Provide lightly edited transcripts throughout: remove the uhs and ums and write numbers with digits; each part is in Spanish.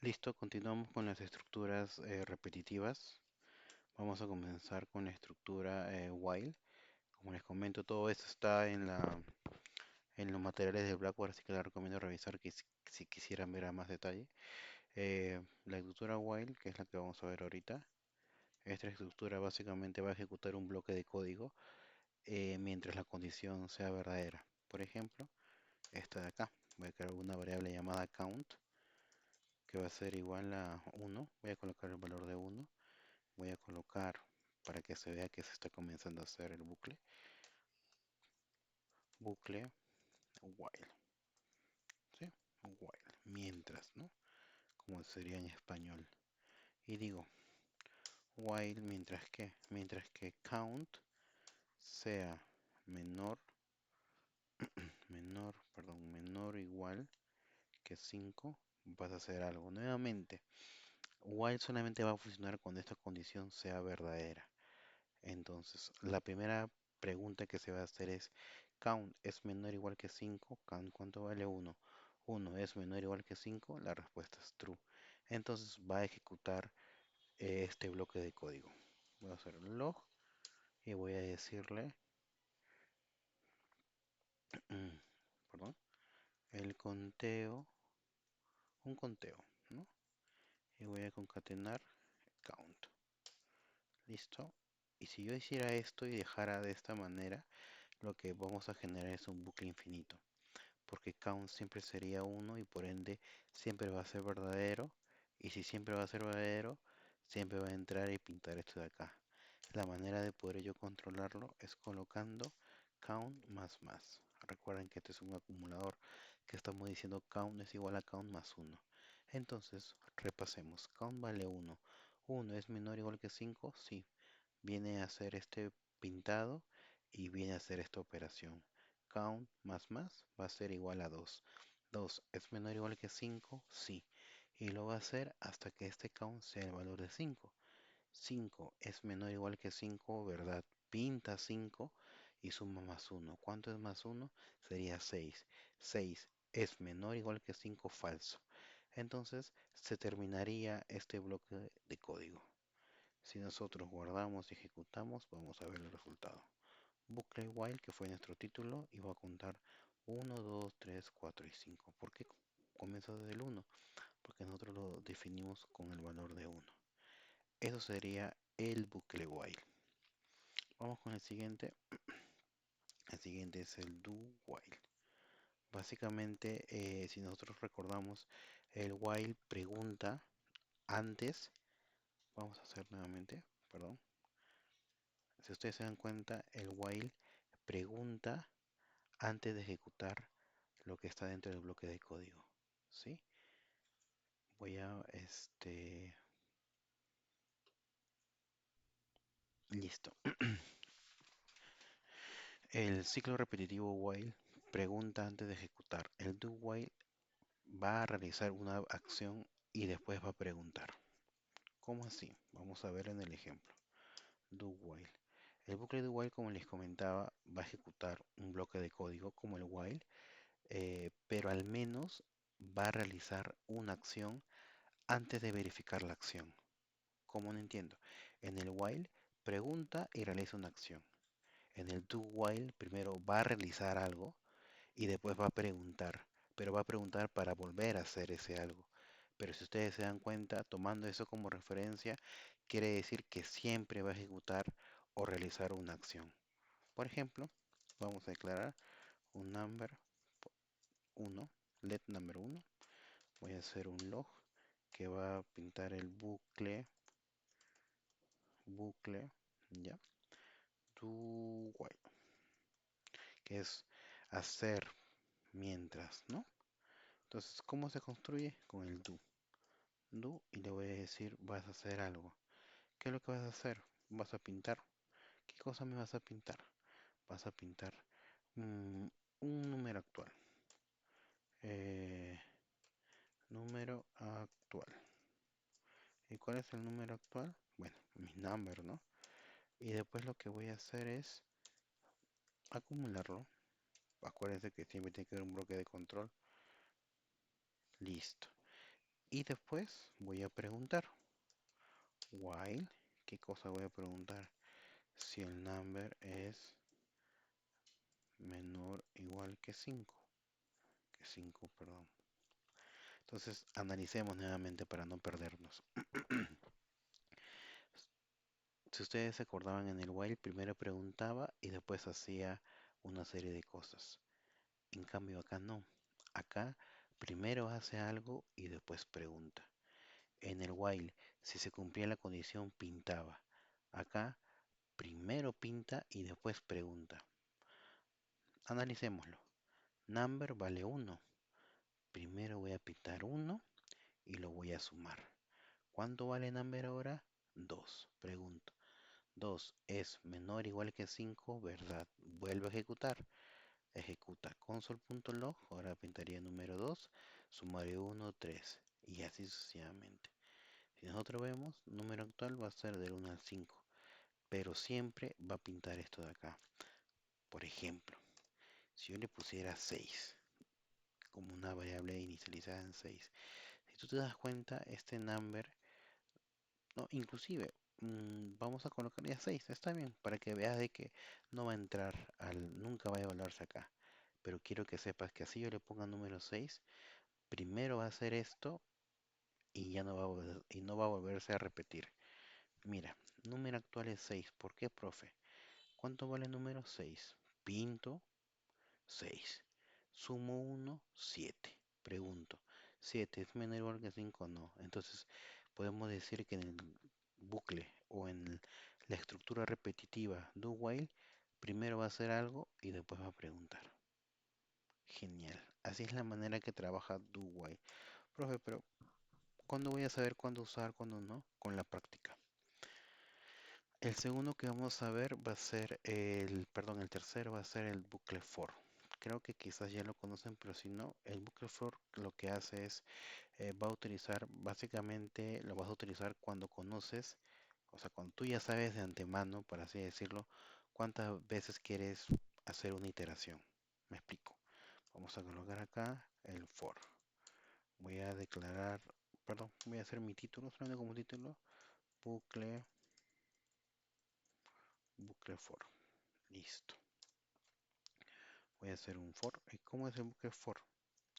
Listo, continuamos con las estructuras repetitivas. Vamos a comenzar con la estructura while. Como les comento, todo esto está en los materiales de Blackboard, así que les recomiendo revisar si quisieran ver a más detalle. La estructura while, que es la que vamos a ver ahorita, esta estructura básicamente va a ejecutar un bloque de código mientras la condición sea verdadera. Por ejemplo, esta de acá. Voy a crear una variable llamada count, que va a ser igual a 1. Voy a colocar el valor de 1. Voy a colocar para que se vea que se está comenzando a hacer el bucle while, ¿sí? While, mientras, ¿no? Como sería en español. Y digo while mientras que count sea menor, menor o igual que 5, vas a hacer algo. Nuevamente, while solamente va a funcionar cuando esta condición sea verdadera. Entonces, la primera pregunta que se va a hacer es, count es menor o igual que 5, count ¿cuánto vale 1? 1 es menor o igual que 5, la respuesta es true. Entonces va a ejecutar este bloque de código. Voy a hacer log y voy a decirle, perdón, el conteo, un conteo, ¿no? Y voy a concatenar count. Listo. Y si yo hiciera esto y dejara de esta manera, lo que vamos a generar es un bucle infinito, porque count siempre sería 1 y por ende siempre va a ser verdadero. Y si siempre va a ser verdadero, siempre va a entrar y pintar esto de acá. La manera de poder yo controlarlo es colocando count más más. Recuerden que este es un acumulador, que estamos diciendo count es igual a count más 1. Entonces, repasemos. Count vale 1. 1 es menor o igual que 5, sí. Viene a hacer este pintado y viene a hacer esta operación. Count más más va a ser igual a 2. 2 es menor o igual que 5, sí. Y lo va a hacer hasta que este count sea el valor de 5. 5 es menor o igual que 5, ¿verdad? Pinta 5 y suma más 1. ¿Cuánto es más 1? Sería 6. 6 es menor o igual que 5, falso. Entonces se terminaría este bloque de código. Si nosotros guardamos y ejecutamos, vamos a ver el resultado. Bucle while, que fue nuestro título, y va a contar 1, 2, 3, 4 y 5. ¿Por qué comienza desde el 1? Porque nosotros lo definimos con el valor de 1. Eso sería el bucle while. Vamos con el siguiente. El siguiente es el do while. Básicamente, si nosotros recordamos, el while pregunta antes. Vamos a hacer nuevamente, perdón. Si ustedes se dan cuenta, el while pregunta antes de ejecutar lo que está dentro del bloque de código. ¿Sí? Voy a, listo. El ciclo repetitivo while pregunta antes de ejecutar. El do while va a realizar una acción y después va a preguntar. ¿Cómo así? Vamos a ver en el ejemplo. Do while. El bucle do while, como les comentaba, va a ejecutar un bloque de código como el while, pero al menos va a realizar una acción antes de verificar la acción. ¿Cómo no entiendo? En el while pregunta y realiza una acción. En el do while primero va a realizar algo y después va a preguntar, pero va a preguntar para volver a hacer ese algo. Pero si ustedes se dan cuenta, tomando eso como referencia, quiere decir que siempre va a ejecutar o realizar una acción. Por ejemplo, vamos a declarar un number 1, let number 1. Voy a hacer un log que va a pintar el bucle, ya, do while, que es hacer mientras, ¿no? Entonces, ¿cómo se construye? Con el do. Do y le voy a decir, vas a hacer algo. ¿Qué es lo que vas a hacer? Vas a pintar. ¿Qué cosa me vas a pintar? Vas a pintar un número actual. Eh, número actual. ¿Y cuál es el número actual? Bueno, mi number, ¿no? Y después lo que voy a hacer es acumularlo. Acuérdense que siempre tiene que haber un bloque de control. Listo. Y después voy a preguntar, while, ¿qué cosa voy a preguntar? Si el number es menor o igual que 5, perdón. Entonces analicemos nuevamente para no perdernos. Si ustedes se acordaban en el while, primero preguntaba y después hacía una serie de cosas. En cambio acá no. Acá primero hace algo y después pregunta. En el while, si se cumplía la condición, pintaba. Acá primero pinta y después pregunta. Analicémoslo. Number vale 1. Primero voy a pintar 1 y lo voy a sumar. ¿Cuánto vale number ahora? 2. Pregunto. 2 es menor o igual que 5, ¿verdad? Vuelvo a ejecutar. Ejecuta console.log. Ahora pintaría número 2. Sumaré 1, 3. Y así sucesivamente. Si nosotros vemos, número actual va a ser del 1 al 5. Pero siempre va a pintar esto de acá. Por ejemplo, si yo le pusiera 6 como una variable inicializada en 6. Si tú te das cuenta, este number, no, inclusive, vamos a colocar ya 6, está bien, para que veas de que no va a entrar nunca va a evaluarse acá. Pero quiero que sepas que así yo le ponga número 6, primero va a hacer esto y ya no va a y no va a volverse a repetir. Mira, número actual es 6. ¿Por qué, profe? ¿Cuánto vale el número 6? Pinto 6. Sumo 1, 7. Pregunto, ¿7 es menor o igual que 5? No. Entonces, podemos decir que en el bucle o en la estructura repetitiva do while, primero va a hacer algo y después va a preguntar. Genial. Así es la manera que trabaja do while. Profe, pero ¿cuándo voy a saber cuándo usar, cuándo no? Con la práctica. El segundo que vamos a ver va a ser perdón, el tercero va a ser el bucle for. Creo que quizás ya lo conocen, pero si no, el bucle for lo que hace es, va a utilizar, básicamente lo vas a utilizar cuando conoces, o sea, cuando tú ya sabes de antemano, por así decirlo, cuántas veces quieres hacer una iteración. Me explico. Vamos a colocar acá el for. Voy a declarar, perdón, voy a hacer mi título, solamente como título, bucle for. Listo. Voy a hacer un for. ¿Y cómo es el bucle for?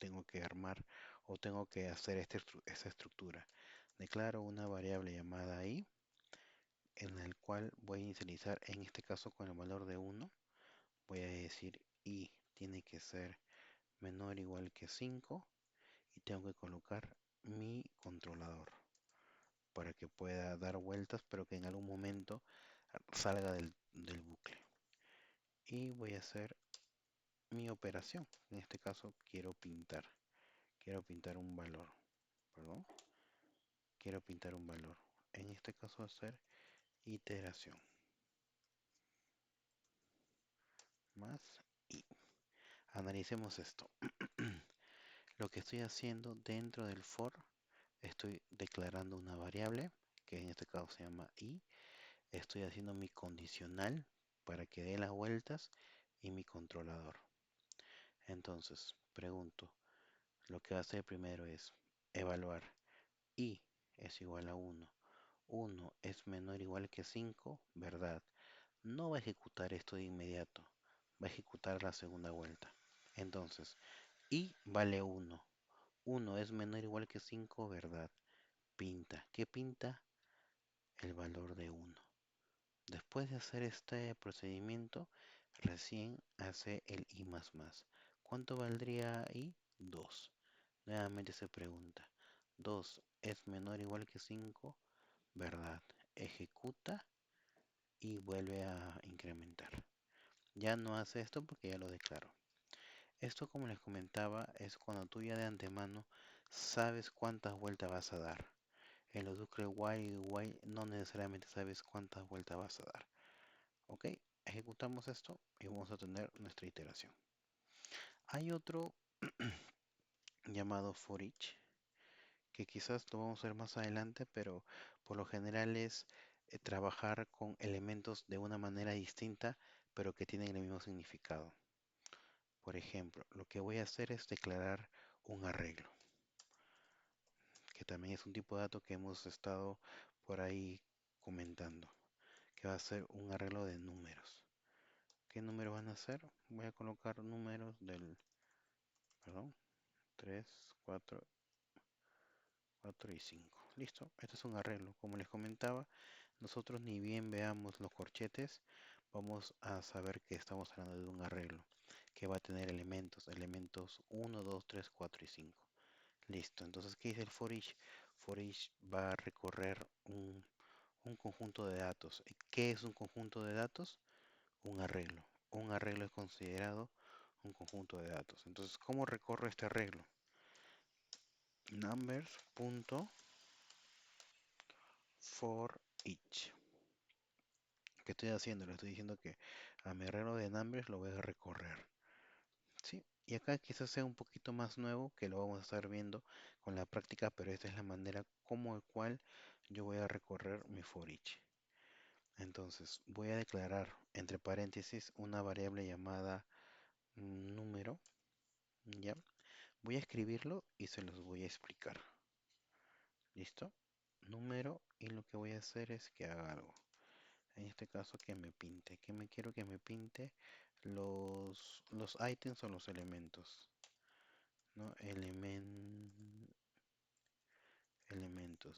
Tengo que armar o tengo que hacer esta estructura. Declaro una variable llamada i, en el cual voy a inicializar, en este caso con el valor de 1. Voy a decir i tiene que ser menor o igual que 5 y tengo que colocar mi controlador para que pueda dar vueltas, pero que en algún momento salga del bucle. Y voy a hacer mi operación. En este caso quiero pintar un valor, perdón, quiero pintar un valor. En este caso hacer iteración más y analicemos esto. Lo que estoy haciendo dentro del for, estoy declarando una variable que en este caso se llama i. Estoy haciendo mi condicional para que dé las vueltas y mi controlador. Entonces, pregunto, lo que va a hacer primero es evaluar i es igual a 1. 1 es menor o igual que 5, ¿verdad? No va a ejecutar esto de inmediato, va a ejecutar la segunda vuelta. Entonces, i vale 1. 1 es menor o igual que 5, ¿verdad? Pinta. ¿Qué pinta? El valor de 1. Después de hacer este procedimiento, recién hace el i más más. ¿Cuánto valdría i? 2. Nuevamente se pregunta. 2 es menor o igual que 5, ¿verdad? Ejecuta y vuelve a incrementar. Ya no hace esto porque ya lo declaró. Esto, como les comentaba, es cuando tú ya de antemano sabes cuántas vueltas vas a dar. En los bucles while y while no necesariamente sabes cuántas vueltas vas a dar. Ok, ejecutamos esto y vamos a tener nuestra iteración. Hay otro llamado for each que quizás lo vamos a ver más adelante, pero por lo general es trabajar con elementos de una manera distinta, pero que tienen el mismo significado. Por ejemplo, lo que voy a hacer es declarar un arreglo, que también es un tipo de dato que hemos estado por ahí comentando, que va a ser un arreglo de números. ¿Qué números van a ser? Voy a colocar números perdón, 3, 4, 4 y 5. Listo, este es un arreglo. Como les comentaba, nosotros ni bien veamos los corchetes, vamos a saber que estamos hablando de un arreglo, que va a tener elementos 1, 2, 3, 4 y 5. Listo, entonces, ¿qué dice el for each? For each va a recorrer un conjunto de datos. ¿Qué es un conjunto de datos? Un arreglo. Un arreglo es considerado un conjunto de datos. Entonces, ¿cómo recorro este arreglo? Numbers.for each. ¿Qué estoy haciendo? Le estoy diciendo que a mi arreglo de numbers lo voy a recorrer. ¿Sí? Y acá quizás sea un poquito más nuevo, que lo vamos a estar viendo con la práctica, pero esta es la manera como el cual yo voy a recorrer mi for each. Entonces, voy a declarar entre paréntesis una variable llamada número, ¿ya? Voy a escribirlo y se los voy a explicar. ¿Listo? Número, y lo que voy a hacer es que haga algo. En este caso que me pinte. ¿Qué me quiero que me pinte? Los ítems o los elementos. ¿No? Elementos.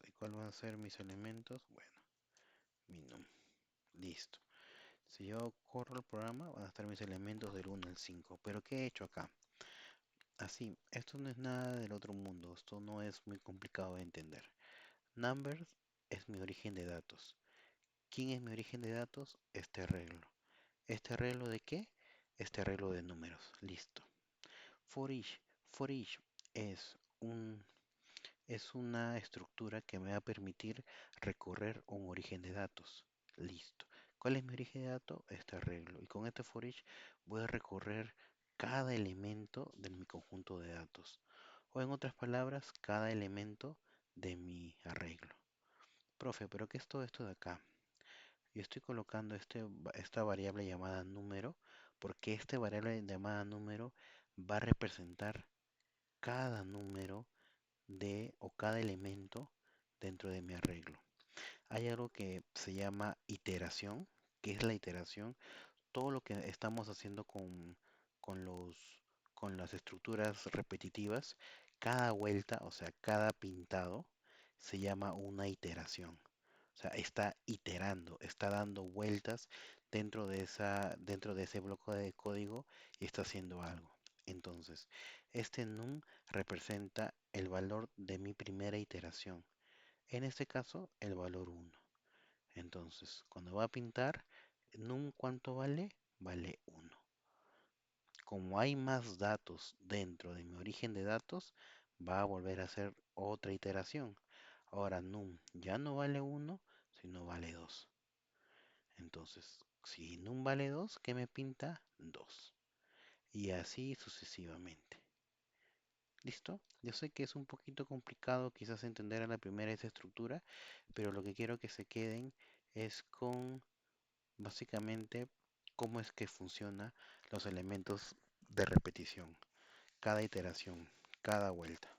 ¿Y cuáles van a ser mis elementos? Bueno, mi num. Listo. Si yo corro el programa, van a estar mis elementos del 1 al 5. Pero ¿qué he hecho acá? Así, esto no es nada del otro mundo. Esto no es muy complicado de entender. Numbers es mi origen de datos. ¿Quién es mi origen de datos? Este arreglo. ¿Este arreglo de qué? Este arreglo de números. Listo. For each. For each es es una estructura que me va a permitir recorrer un origen de datos. Listo. ¿Cuál es mi origen de datos? Este arreglo. Y con este for each voy a recorrer cada elemento de mi conjunto de datos. O en otras palabras, cada elemento de mi arreglo. Profe, ¿pero qué es todo esto de acá? Yo estoy colocando esta variable llamada número porque esta variable llamada número va a representar cada número o cada elemento dentro de mi arreglo. Hay algo que se llama iteración. ¿Qué es la iteración? Todo lo que estamos haciendo con con las estructuras repetitivas, cada vuelta, o sea, cada pintado, se llama una iteración. O sea, está iterando, está dando vueltas dentro de ese bloque de código y está haciendo algo. Entonces, este num representa el valor de mi primera iteración. En este caso, el valor 1. Entonces, cuando va a pintar, num, ¿cuánto vale? Vale 1. Como hay más datos dentro de mi origen de datos, va a volver a hacer otra iteración. Ahora num ya no vale 1, sino vale 2. Entonces, si num vale 2, ¿qué me pinta? 2. Y así sucesivamente. ¿Listo? Yo sé que es un poquito complicado quizás entender a la primera esa estructura, pero lo que quiero que se queden es con básicamente cómo es que funcionan los elementos de repetición, cada iteración, cada vuelta.